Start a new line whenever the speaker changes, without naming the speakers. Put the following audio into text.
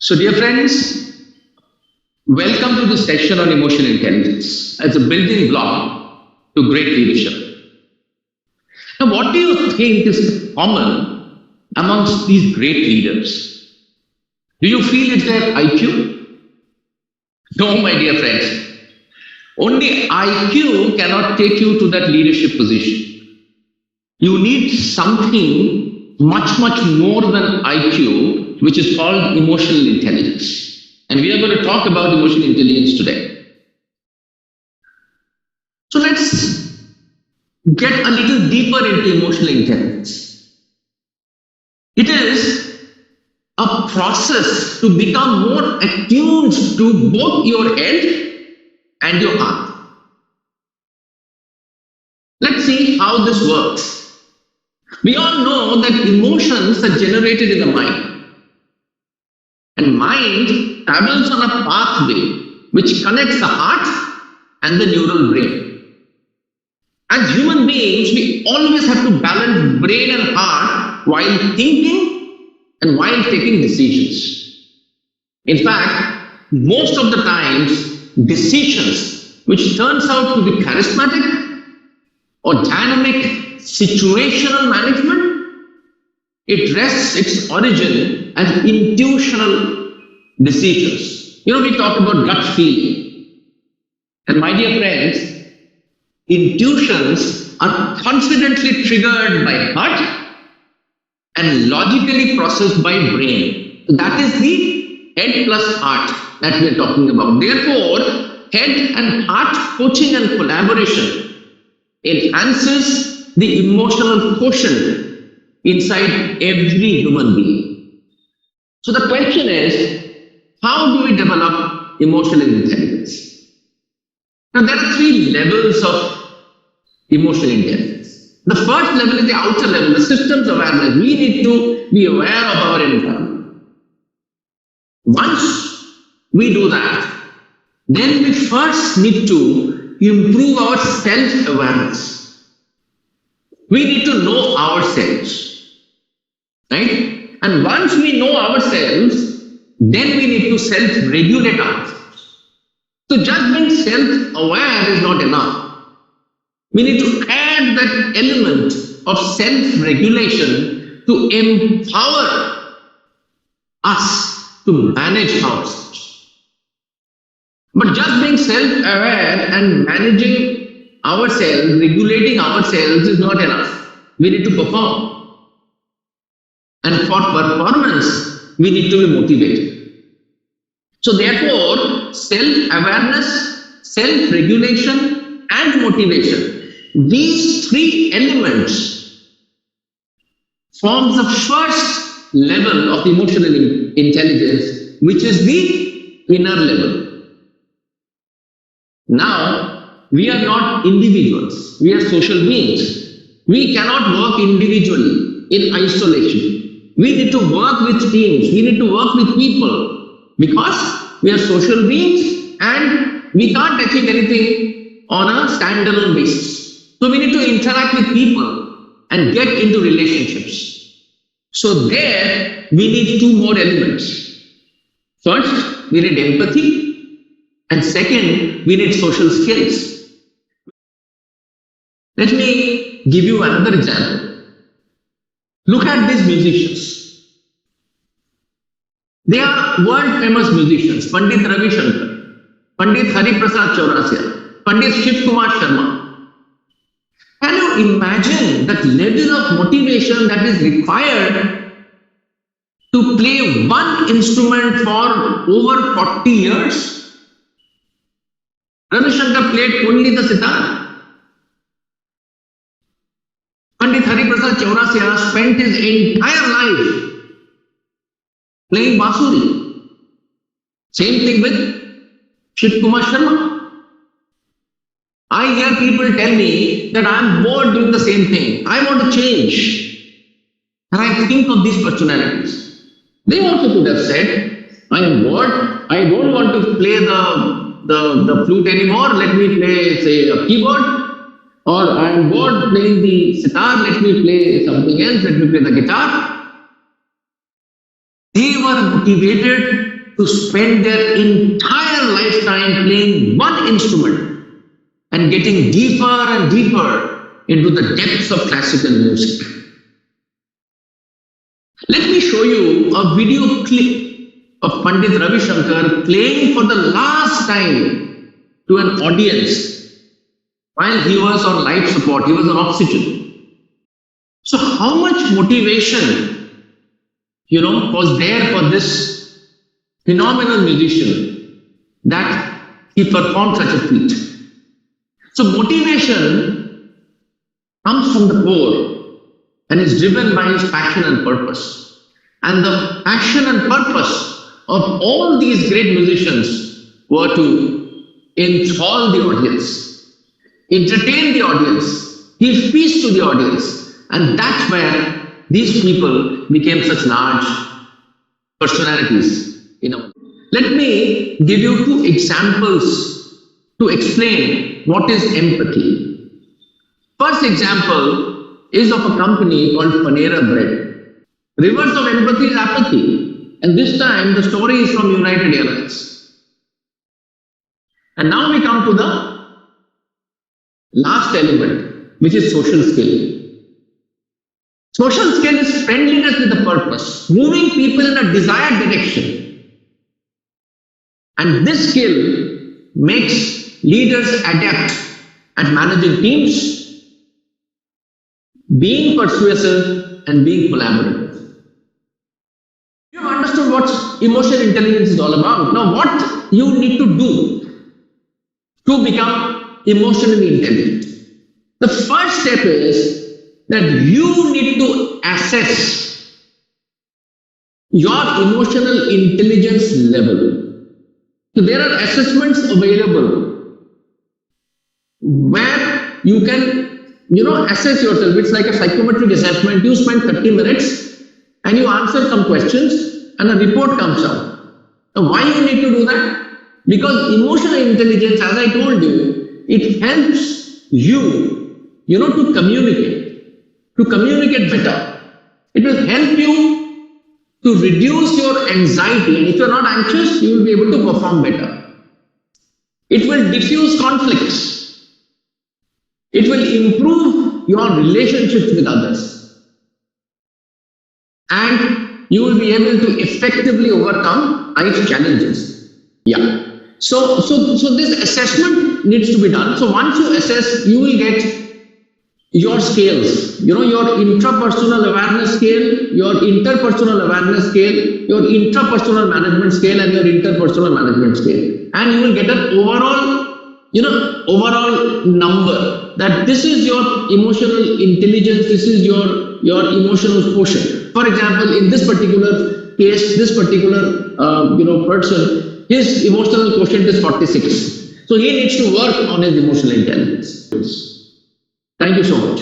So, dear friends, welcome to this session on emotional intelligence as a building block to great leadership. Now, what do you think is common amongst these great leaders? Do you feel it's their IQ? No, my dear friends. Only IQ cannot take you to that leadership position. You need something much more than IQ, which is called emotional intelligence. And we are going to talk about emotional intelligence today. So let's get a little deeper into emotional intelligence. It is a process to become more attuned to both your head and your heart. Let's see how this works. We all know that emotions are generated in the mind. And mind travels on a pathway which connects the heart and the neural brain. As human beings, we always have to balance brain and heart while thinking and while taking decisions. In fact, most of the times, decisions which turns out to be charismatic or dynamic situational management, it rests its origin as intuitional decisions. We talk about gut feeling. And my dear friends, intuitions are confidently triggered by heart and logically processed by brain. That is the head plus heart that we are talking about. Therefore, head and heart coaching and collaboration enhances the emotional quotient inside every human being. So the question is, how do we develop emotional intelligence? Now there are three levels of emotional intelligence. The first level is the outer level, the systems awareness. We need to be aware of our environment. Once we do that, then we first need to improve our self-awareness. We need to know ourselves, right? And once we know ourselves, then we need to self-regulate ourselves. So just being self-aware is not enough. We need to add that element of self-regulation to empower us to manage ourselves. But just being self-aware and managing ourselves, regulating ourselves is not enough. We need to perform. And for performance, we need to be motivated. So therefore, self-awareness, self-regulation, and motivation, these three elements form the first level of emotional intelligence, which is the inner level. Now, we are not individuals. We are social beings. We cannot work individually in isolation. We need to work with teams. We need to work with people because we are social beings and we can't achieve anything on a standalone basis. So we need to interact with people and get into relationships. So there we need two more elements. First, we need empathy. And second, we need social skills. Let me give you another example. Look at these musicians. They are world famous musicians. Pandit Ravi Shankar, Pandit Hari Prasad Chaurasia, Pandit Shiv Kumar Sharma. Can you imagine that level of motivation that is required to play one instrument for over 40 years? Ravi Shankar played only the sitar. Pandit Hari Prasad Chaurasia spent his entire life playing Basuri. Same thing with Shiv Kumar Sharma. I hear people tell me that I am bored doing the same thing. I want to change. And I think of these personalities. They also could have said, I am bored. I don't want to play the flute anymore. Let me play, say, a keyboard. Or I am bored playing the sitar, let me play something else, let me play the guitar. They were motivated to spend their entire lifetime playing one instrument and getting deeper and deeper into the depths of classical music. Let me show you a video clip of Pandit Ravi Shankar playing for the last time to an audience while he was on life support, he was on oxygen. So how much motivation, was there for this phenomenal musician that he performed such a feat? So motivation comes from the core and is driven by his passion and purpose. And the passion and purpose of all these great musicians were to enthrall the audience, entertain the audience, give peace to the audience. And that's where these people became such large personalities in our. Let me give you 2 examples to explain what is empathy. First example is of a company called Panera Bread. Reverse of empathy is apathy. And this time the story is from United Airlines. And now we come to the last element, which is social skill. Social skill is friendliness with a purpose, moving people in a desired direction. And this skill makes leaders adept at managing teams, being persuasive and being collaborative. You have understood what emotional intelligence is all about. Now what you need to do to become emotionally intelligent? The first step is that you need to assess your emotional intelligence level. So there are assessments available where you can assess yourself. It's like a psychometric assessment. You spend 30 minutes and you answer some questions and a report comes out. Now, why you need to do that? Because emotional intelligence, as I told you, it helps you, to communicate better. It will help you to reduce your anxiety. And if you're not anxious, you will be able to perform better. It will diffuse conflicts. It will improve your relationships with others. And you will be able to effectively overcome life's challenges. Yeah. So this assessment needs to be done. So once you assess, you will get your scales, your intrapersonal awareness scale, your interpersonal awareness scale, your intrapersonal management scale, and your interpersonal management scale. And you will get an overall number that this is your emotional intelligence, this is your emotional quotient. For example, in this particular case, this particular person, his emotional quotient is 46. So he needs to work on his emotional intelligence. Thank you so much.